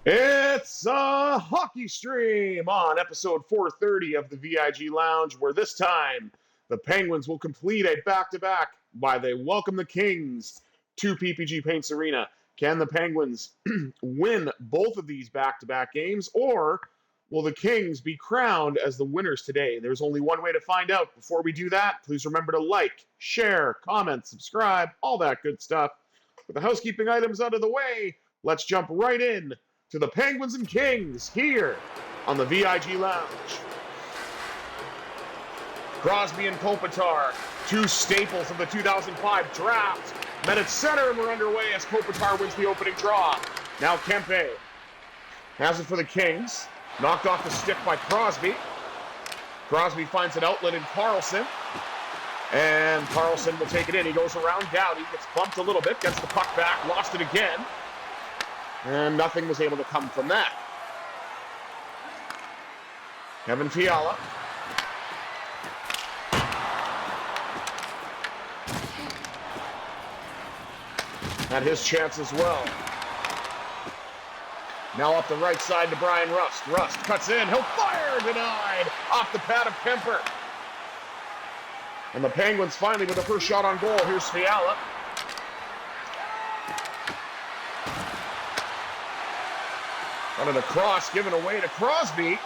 It's a hockey stream on episode 430 of the VIG Lounge, where this time the Penguins will complete a back-to-back while they welcome the Kings to PPG Paints Arena. Can the Penguins win both of these back-to-back games, or will the Kings be crowned as the winners today? There's only one way to find out. Before we do that, please remember to like, share, comment, subscribe, all that good stuff. With the housekeeping items out of the way, let's jump right in to the Penguins and Kings here on the VIG Lounge. Crosby and Kopitar, two staples of the 2005 draft, met at center and we're underway as Kopitar wins the opening draw. Now Kempe has it for the Kings, knocked off the stick by Crosby. Crosby finds an outlet in Carlson, and Carlson will take it in. He goes around Guty, gets bumped a little bit, gets the puck back, lost it again. And nothing was able to come from that. Kevin Fiala. Had his chance as well. Now up the right side to Brian Rust. Rust cuts in. He'll fire. Denied. Off the pad of Kemper. And the Penguins finally with the first shot on goal. Here's Fiala. Running across, given away to Crosby.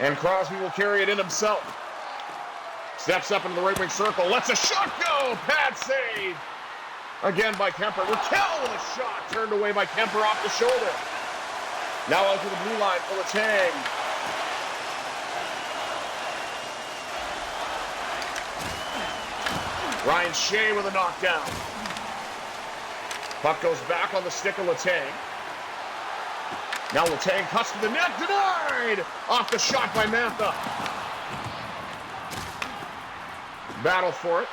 And Crosby will carry it in himself. Steps up into the right wing circle, lets a shot go. Pad save. Again by Kemper. Raquel with a shot. Turned away by Kemper off the shoulder. Now out to the blue line for Letang. Ryan Shea with a knockdown. Puck goes back on the stick of Letang. Now Letang cuts to the net, denied! Off the shot by Mantha. Battle for it.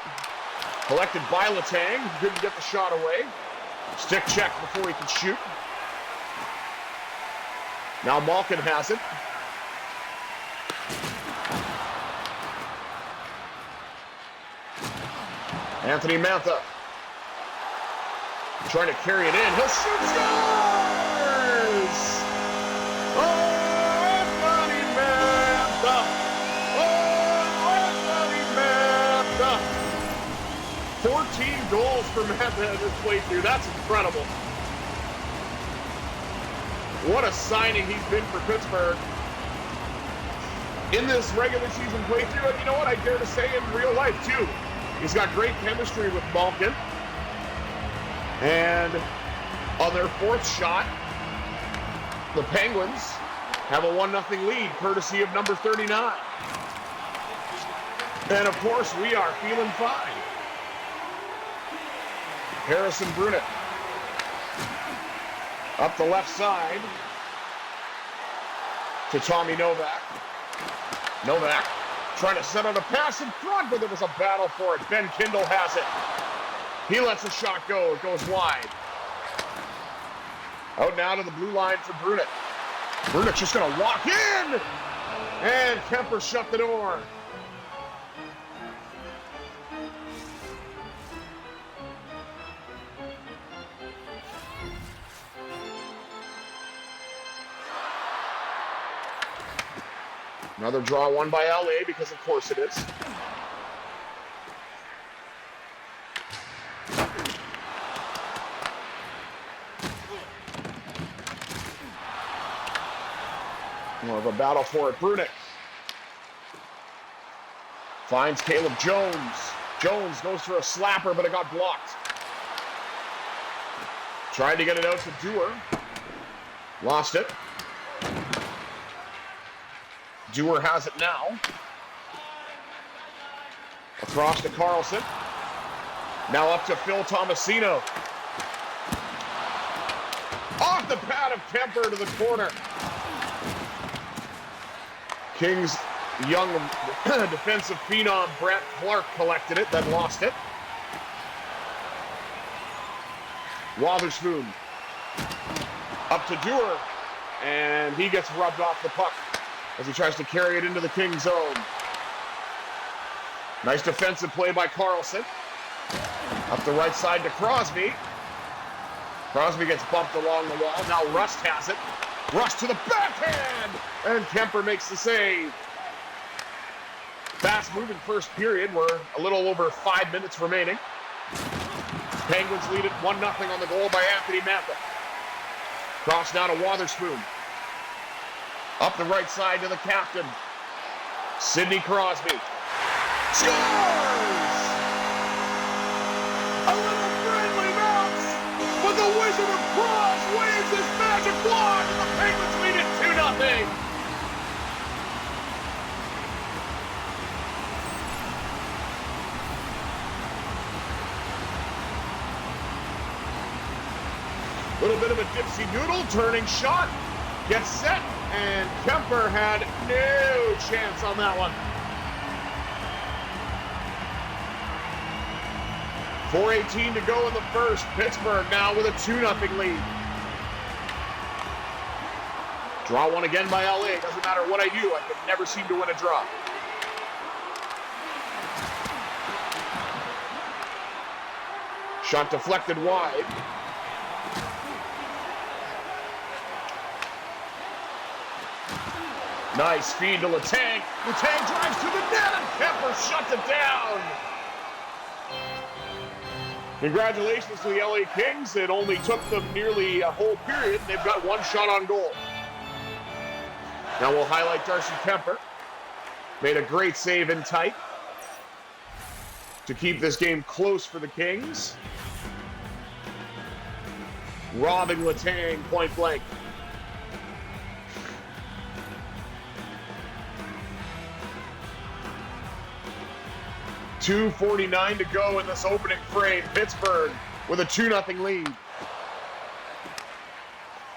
Collected by Letang, couldn't get the shot away. Stick check before he could shoot. Now Malkin has it. Anthony Mantha. Trying to carry it in, he'll shoot, scores! Anthony Mantha! 14 goals for Mantha in this playthrough. That's incredible. What a signing he's been for Pittsburgh. In this regular season playthrough, and you know what, I dare to say in real life too. He's got great chemistry with Malkin. And on their fourth shot, the Penguins have a 1-0 lead, courtesy of number 39. And of course, we are feeling fine. Harrison Brunet. Up the left side to Tommy Novak. Novak trying to set out a pass in front, but there was a battle for it. Ben Kindle has it. He lets the shot go. It goes wide. Out now to the blue line for Brunet. Brunet's just going to walk in. And Kemper shut the door. Another draw won by LA, because of course it is. More of a battle for it. Brunet finds Caleb Jones. Jones goes for a slapper, but it got blocked. Tried to get it out to Dewar. Lost it. Dewar has it now. Across to Carlson. Now up to Phil Tomasino. Off the pad of Kemper to the corner. Kings' young defensive phenom Brett Clark collected it, then lost it. Wotherspoon up to Dewar, and he gets rubbed off the puck as he tries to carry it into the Kings zone. Nice defensive play by Carlson. Up the right side to Crosby. Crosby gets bumped along the wall. Now Rust has it. Rust to the backhand! And Kemper makes the save. Fast-moving first period. We're a little over 5 minutes remaining. Penguins lead it 1-0 on the goal by Anthony Mantha. Cross now to Wotherspoon. Up the right side to the captain, Sidney Crosby. Scores! A little friendly bounce, but the Wizard of Cross waves his magic wand, and the Penguins lead it 2-0. Little bit of a dipsy doodle, turning shot, gets set, and Kemper had no chance on that one. 4:18 to go in the first. Pittsburgh now with a 2-0 lead. Draw one again by LA. Doesn't matter what I do, I can never seem to win a draw. Shot deflected wide. Nice feed to Letang. Letang drives to the net, and Kemper shuts it down. Congratulations to the LA Kings. It only took them nearly a whole period. They've got one shot on goal. Now we'll highlight Darcy Kemper. Made a great save in tight to keep this game close for the Kings. Robbing Letang point blank. .249 to go in this opening frame. Pittsburgh with a 2-0 lead.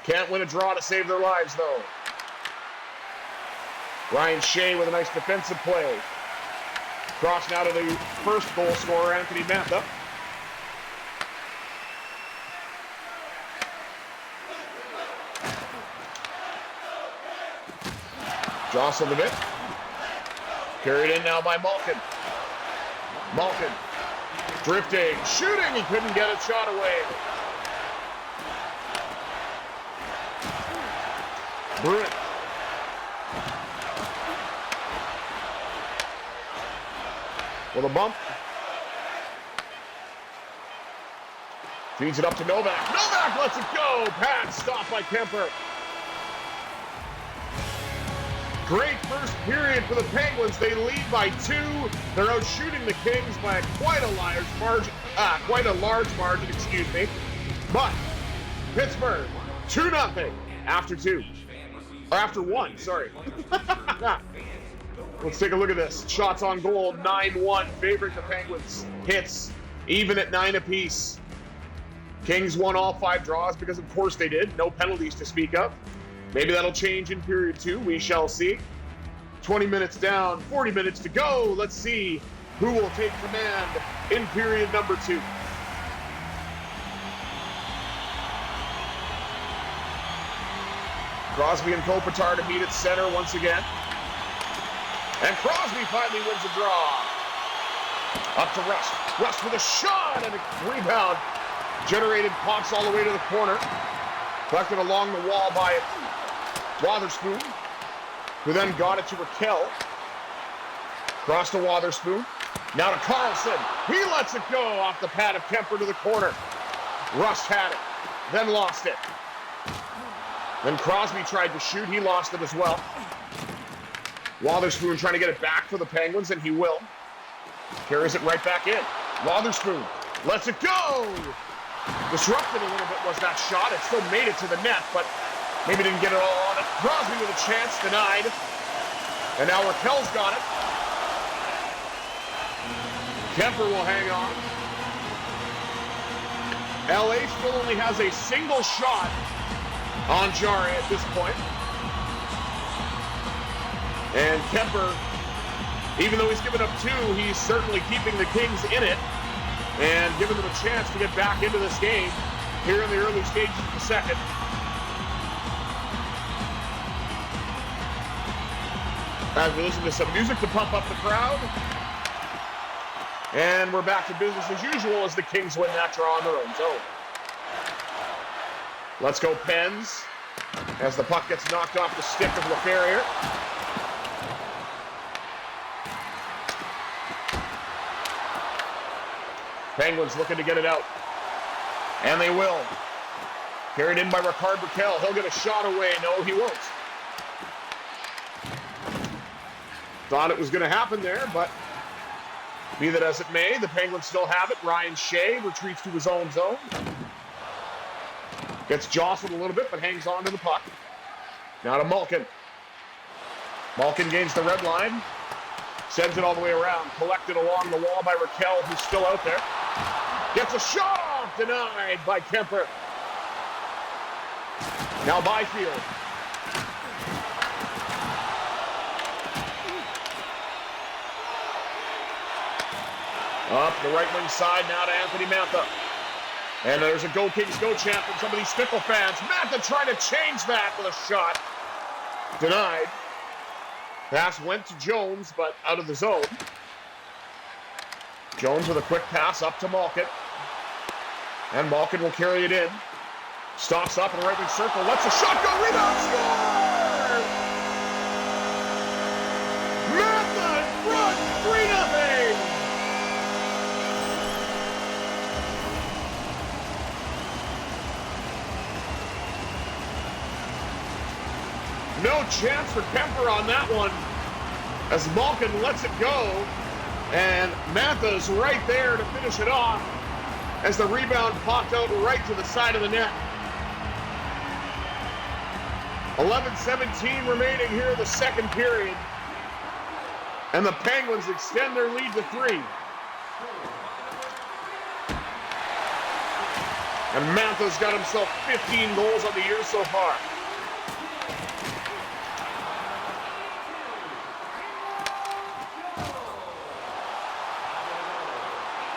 Can't win a draw to save their lives, though. Ryan Shea with a nice defensive play. Cross now to the first goal scorer, Anthony Mantha. Jostled a bit. Carried in now by Malkin. Malkin drifting, shooting, he couldn't get a shot away. Bruin. With a bump. Feeds it up to Novak. Novak lets it go. Pass stopped by Kemper. Great first period for the Penguins. They lead by 2. They're out shooting the Kings by quite a large margin. Excuse me. But Pittsburgh 2-0 after 2. Or after 1, sorry. Let's take a look at this. Shots on goal, 9-1, favoring the Penguins. Hits, even at 9 apiece. Kings won all 5 draws because of course they did. No penalties to speak of. Maybe that'll change in period 2. We shall see. 20 minutes down, 40 minutes to go. Let's see who will take command in period number 2. Crosby and Kopitar to meet at center once again. And Crosby finally wins a draw. Up to Rust. Rust with a shot and a rebound. Generated, pops all the way to the corner. Collected along the wall by Wotherspoon, who then got it to Raquel. Cross to Wotherspoon. Now to Carlson. He lets it go off the pad of Kemper to the corner. Rust had it, then lost it. Then Crosby tried to shoot. He lost it as well. Wotherspoon trying to get it back for the Penguins, and he will. Carries it right back in. Wotherspoon lets it go. Disrupted a little bit was that shot. It still made it to the net, but maybe didn't get it all on it. Crosby with a chance, denied. And now Raquel's got it. Kemper will hang on. LA still only has a single shot on Jarry at this point. And Kemper, even though he's given up 2, he's certainly keeping the Kings in it and giving them a chance to get back into this game here in the early stages of the second. As we listen to some music to pump up the crowd. And we're back to business as usual as the Kings win that draw on their own. So Let's go Pens, as the puck gets knocked off the stick of LaFerriere. Penguins looking to get it out. And they will. Carried in by Ricard Raquel. He'll get a shot away. No, he won't. Thought it was going to happen there, but be that as it may, the Penguins still have it. Ryan Shea retreats to his own zone. Gets jostled a little bit, but hangs on to the puck. Now to Malkin. Malkin gains the red line. Sends it all the way around. Collected along the wall by Raquel, who's still out there. Gets a shot off. Denied by Kemper. Now Byfield. Up the right wing side now to Anthony Mantha. And there's a Go Kings Go chant from some of these fickle fans. Mantha trying to change that with a shot. Denied. Pass went to Jones, but out of the zone. Jones with a quick pass up to Malkin. And Malkin will carry it in. Stalks up in the right wing circle. Lets a shot go. Rebound. Score! Mantha in front. 3-0. No chance for Kemper on that one as Malkin lets it go. And Mantha's right there to finish it off as the rebound popped out right to the side of the net. 11:17 remaining here in the second period. And the Penguins extend their lead to 3. And Mantha's got himself 15 goals on the year so far.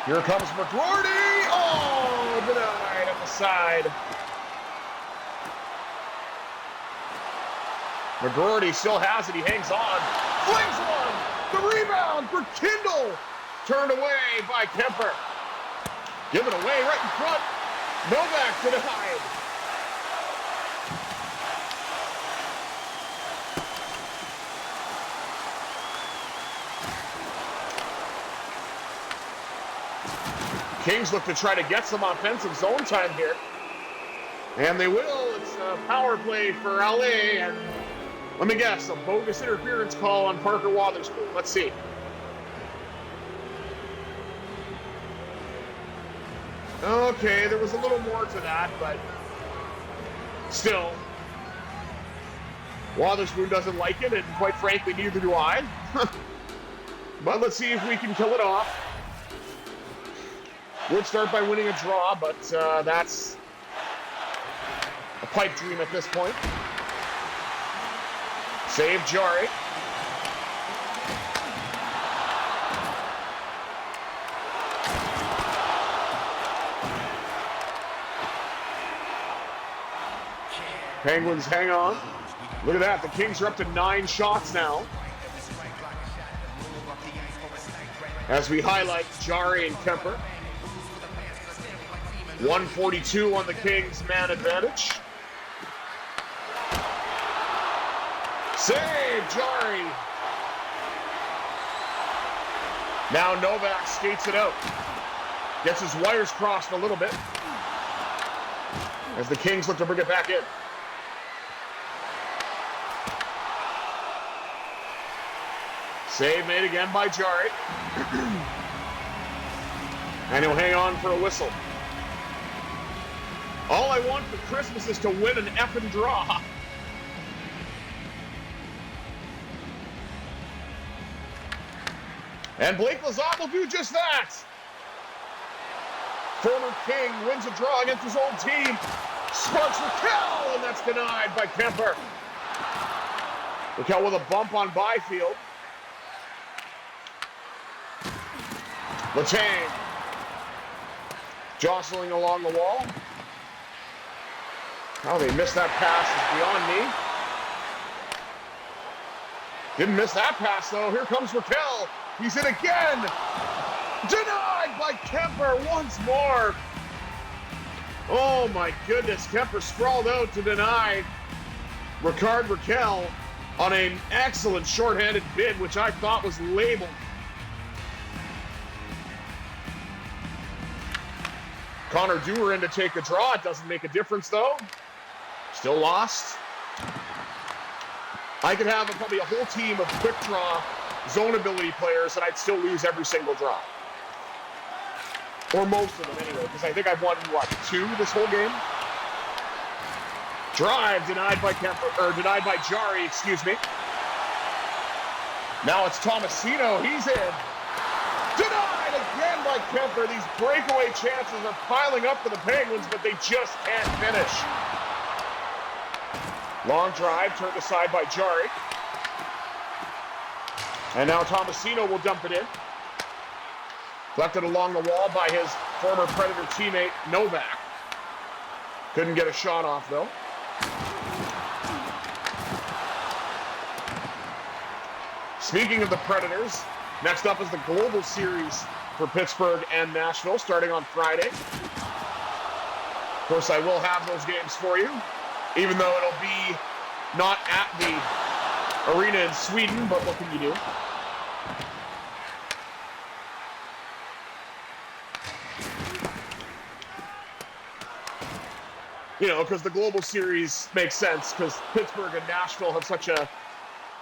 Here comes McGroarty. Oh, denied at the side. McGroarty still has it. He hangs on. Flings one. The rebound for Kindle. Turned away by Kemper. Given away right in front. Novak denied. Kings look to try to get some offensive zone time here. And they will. It's a power play for LA. And let me guess, a bogus interference call on Parker Wotherspoon. Let's see. Okay, there was a little more to that, but still. Wotherspoon doesn't like it, and quite frankly, neither do I. But let's see if we can kill it off. Would start by winning a draw, but that's a pipe dream at this point. Save Jari. Penguins hang on. Look at that. The Kings are up to 9 shots now. As we highlight Jari and Kemper. 142 on the Kings' man advantage. Save, Jari. Now Novak skates it out. Gets his wires crossed a little bit. As the Kings look to bring it back in. Save made again by Jari. And he'll hang on for a whistle. All I want for Christmas is to win an effing draw. And Blake Lizotte will do just that. Former King wins a draw against his old team. Sparks Raquel, and that's denied by Kemper. Raquel with a bump on Byfield. Letang. Jostling along the wall. How they missed that pass is beyond me. Didn't miss that pass, though. Here comes Raquel. He's in again. Denied by Kemper once more. Oh my goodness, Kemper sprawled out to deny Ricard Raquel on an excellent shorthanded bid, which I thought was labeled. Connor Dewar in to take the draw. It doesn't make a difference though. Still lost. I could have probably a whole team of quick draw zone ability players and I'd still lose every single draw. Or most of them anyway, because I think I've won, what, 2 this whole game? Drive denied by Kemper, or denied by Jari, excuse me. Now it's Tomasino, he's in. Denied again by Kemper. These breakaway chances are piling up for the Penguins, but they just can't finish. Long drive, turned aside by Jari. And now Tomasino will dump it in. Left it along the wall by his former Predator teammate, Novak. Couldn't get a shot off, though. Speaking of the Predators, next up is the Global Series for Pittsburgh and Nashville, starting on Friday. Of course, I will have those games for you, even though it'll be not at the arena in Sweden, but what can you do? You know, because the Global Series makes sense, because Pittsburgh and Nashville have such a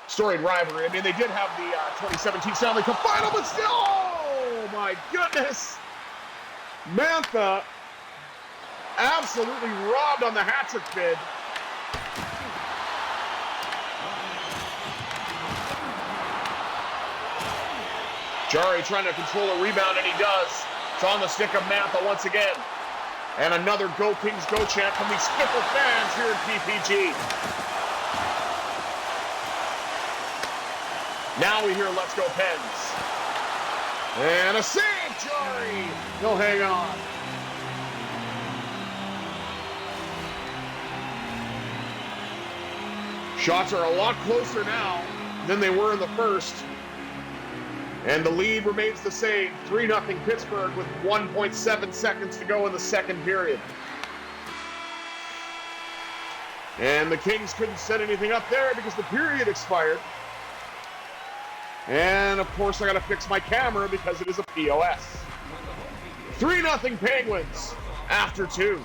storied rivalry. I mean, they did have the 2017 Stanley Cup Final, but still, oh my goodness! Mantha absolutely robbed on the hat-trick bid. Jari trying to control a rebound, and he does. It's on the stick of Mantha once again. And another Go Kings Go chant from these fickle fans here at PPG. Now we hear Let's Go Pens. And a save, Jari. He'll hang on. Shots are a lot closer now than they were in the first. And the lead remains the same, 3-0 Pittsburgh with 1.7 seconds to go in the second period. And the Kings couldn't set anything up there because the period expired. And of course I gotta fix my camera because it is a POS. 3-0 Penguins after 2.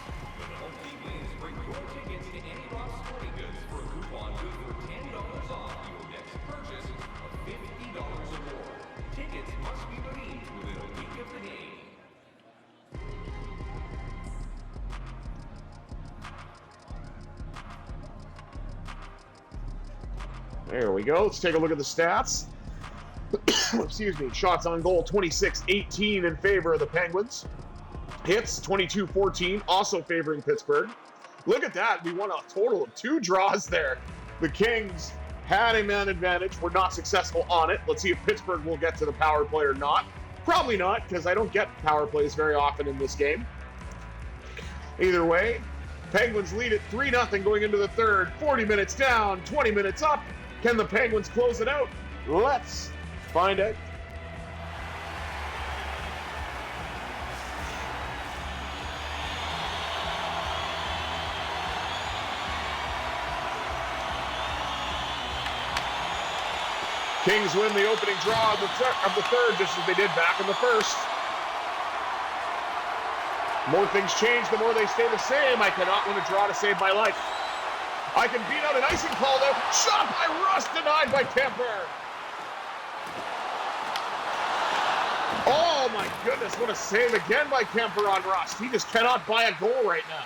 There we go. Let's take a look at the stats. Excuse me. Shots on goal, 26-18 in favor of the Penguins. Hits, 22-14, also favoring Pittsburgh. Look at that. We won a total of 2 draws there. The Kings had a man advantage. Were not successful on it. Let's see if Pittsburgh will get to the power play or not. Probably not, because I don't get power plays very often in this game. Either way, Penguins lead at 3-0 going into the third. 40 minutes down, 20 minutes up. Can the Penguins close it out? Let's find out. Kings win the opening draw of the third, just as they did back in the first. More things change, the more they stay the same. I cannot win a draw to save my life. I can beat out an icing call though. Shot by Rust, denied by Kemper. Oh my goodness, what a save again by Kemper on Rust. He just cannot buy a goal right now.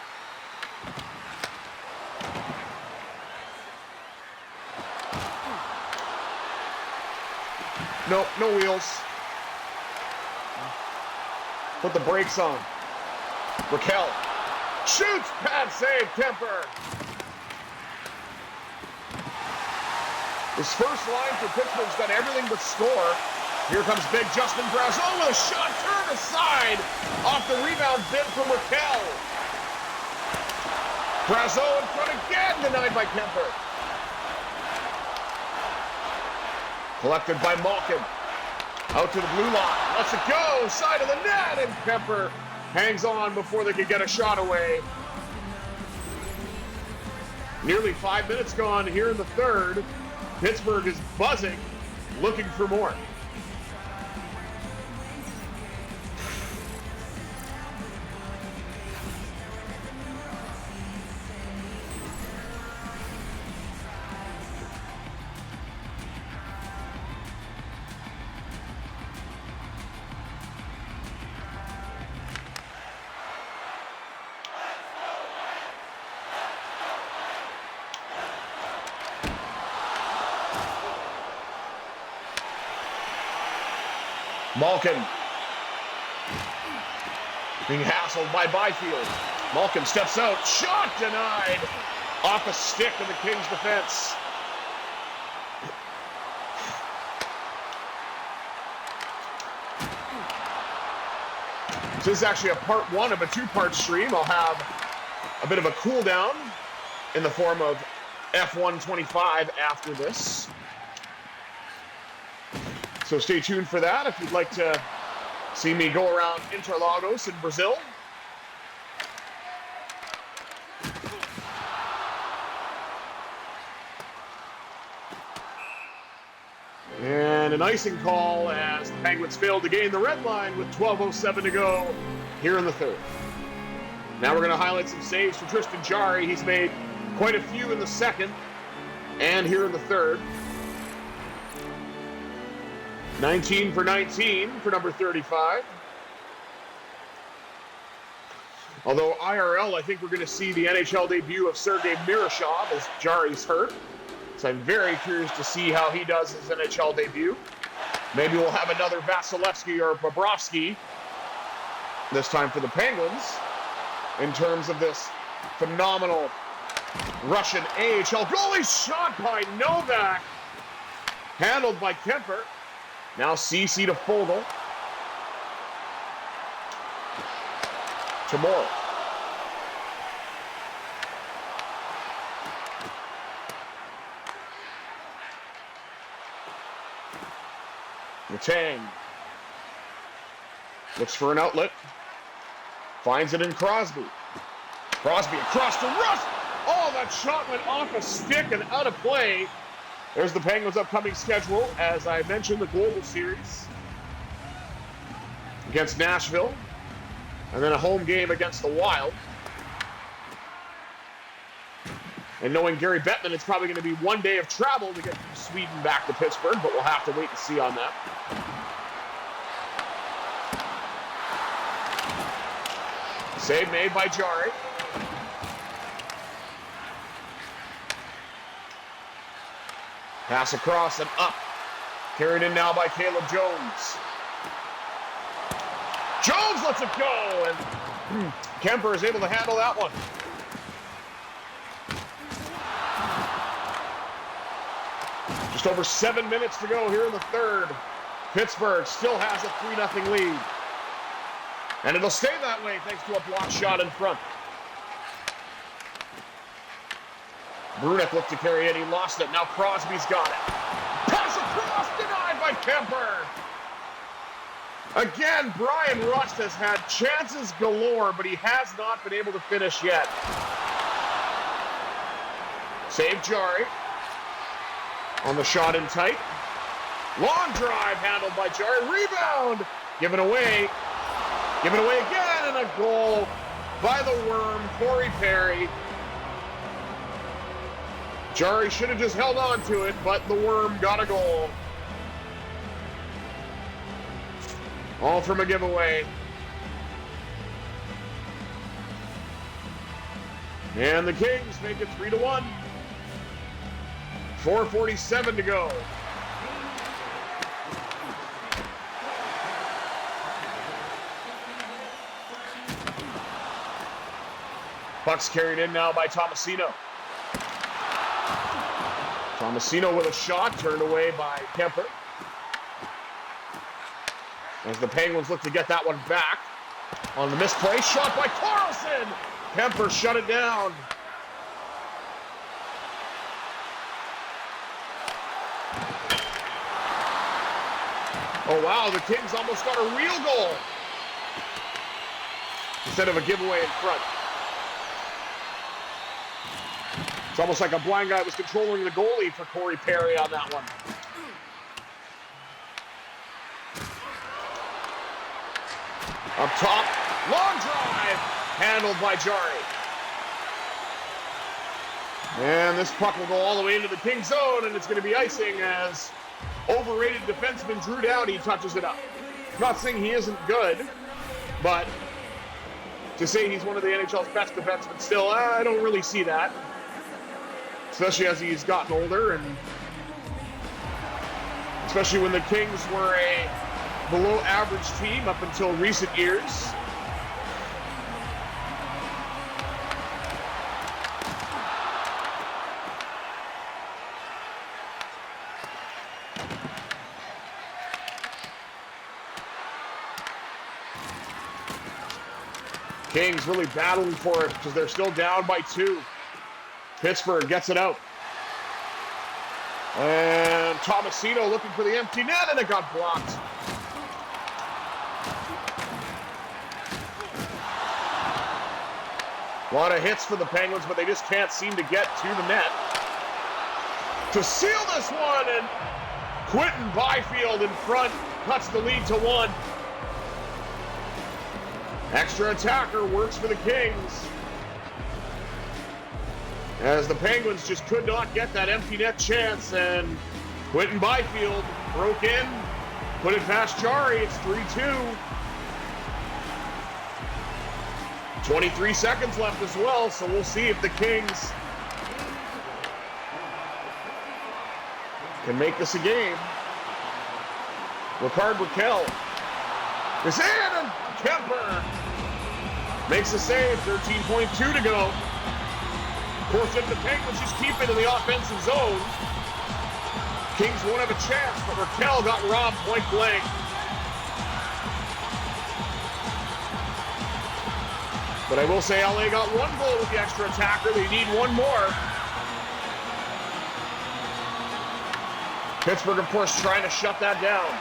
No, no wheels. Put the brakes on. Raquel shoots, pad save, Kemper. His first line for Pittsburgh's done everything but score. Here comes big Justin Brazeau with a shot turned aside off the rebound bid from Raquel. Brazeau in front again, denied by Kemper. Collected by Malkin. Out to the blue line. Lets it go. Side of the net, and Kemper hangs on before they can get a shot away. Nearly 5 minutes gone here in the third. Pittsburgh is buzzing, looking for more. Malkin being hassled by Byfield. Malkin steps out. Shot denied. Off a stick of the Kings defense. This is actually a part one of a two-part stream. I'll have a bit of a cool down in the form of F125 after this. So stay tuned for that if you'd like to see me go around Interlagos in Brazil. And an icing call as the Penguins failed to gain the red line with 12:07 to go here in the third. Now we're going to highlight some saves for Tristan Jarry. He's made quite a few in the second and here in the third. 19 for 19 for number 35. Although IRL, I think we're going to see the NHL debut of Sergei Miroshov as Jarry's hurt. So I'm very curious to see how he does his NHL debut. Maybe we'll have another Vasilevsky or Bobrovsky, this time for the Penguins, in terms of this phenomenal Russian AHL goalie. Shot by Novak. Handled by Kemper. Now CC to Fogle. Tomorrow. Letang looks for an outlet. Finds it in Crosby. Crosby across to Rust. Oh, that shot went off a stick and out of play. There's the Penguins' upcoming schedule. As I mentioned, the Global Series against Nashville. And then a home game against the Wild. And knowing Gary Bettman, it's probably going to be one day of travel to get from Sweden back to Pittsburgh, but we'll have to wait and see on that. Save made by Jarry. Pass across and up. Carried in now by Caleb Jones. Jones lets it go, and Kemper is able to handle that one. Just over 7 minutes to go here in the third. Pittsburgh still has a 3-0 lead. And it'll stay that way thanks to a block shot in front. Brunek looked to carry it. He lost it. Now Crosby's got it. Pass across, denied by Kemper. Again, Brian Rust has had chances galore, but he has not been able to finish yet. Save Jarry. On the shot in tight. Long drive handled by Jarry. Rebound. Given away. Given away again, and a goal by the worm, Corey Perry. Jarry should have just held on to it, but the worm got a goal. All from a giveaway. And the Kings make it 3-1. 4:47 to go. Puck's carried in now by Tomasino. Tomasino with a shot, turned away by Kemper. As the Penguins look to get that one back. On the misplay, shot by Carlson. Kemper shut it down. Oh wow, the Kings almost got a real goal. instead of a giveaway in front. It's almost like a blind guy was controlling the goalie for Corey Perry on that one. Up top, long drive, handled by Jari. And this puck will go all the way into the Kings zone, and it's going to be icing as overrated defenseman Drew Doughty touches it up. Not saying he isn't good, but to say he's one of the NHL's best defensemen still, I don't really see that. Especially as he's gotten older, and especially when the Kings were a below-average team up until recent years. Kings really battling for it because they're still down by 2. Pittsburgh gets it out. And Tomasino looking for the empty net, and it got blocked. A lot of hits for the Penguins, but they just can't seem to get to the net. To seal this one, and Quinton Byfield in front cuts the lead to 1. Extra attacker works for the Kings, as the Penguins just could not get that empty net chance, and Quinton Byfield broke in, put it past Jari. It's 3-2. 23 seconds left as well, so we'll see if the Kings can make this a game. Ricard Raquel is in, and Kemper makes the save. 13.2 to go. Of course, if the Penguins just keep it in the offensive zone, Kings won't have a chance, but Raquel got robbed point blank. But I will say LA got 1 goal with the extra attacker. They need 1 more. Pittsburgh, of course, trying to shut that down.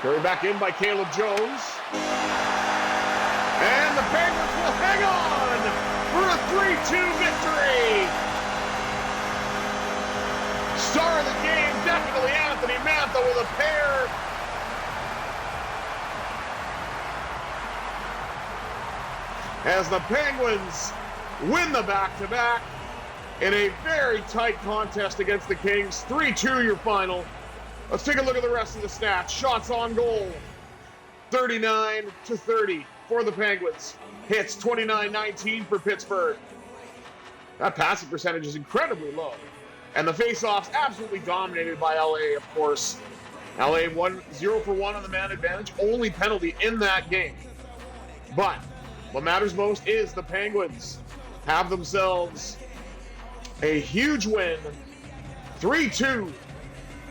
Carried back in by Caleb Jones. And the Penguins will hang on for a 3-2 victory. Star of the game, definitely Anthony Mantha with a pair. As the Penguins win the back-to-back in a very tight contest against the Kings. 3-2 your final. Let's take a look at the rest of the stats. Shots on goal, 39-30 for the Penguins. Hits, 29-19 for Pittsburgh. That passing percentage is incredibly low. And the face-offs absolutely dominated by LA, of course. LA won 0 for 1 on the man advantage, only penalty in that game. But what matters most is the Penguins have themselves a huge win, 3-2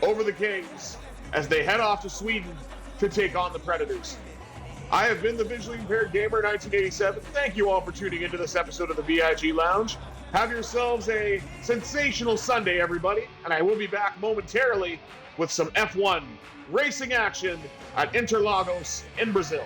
over the Kings as they head off to Sweden to take on the Predators. I have been the Visually Impaired Gamer 1987. Thank you all for tuning into this episode of the VIG Lounge. Have yourselves a sensational Sunday, everybody, and I will be back momentarily with some F1 racing action at Interlagos in Brazil.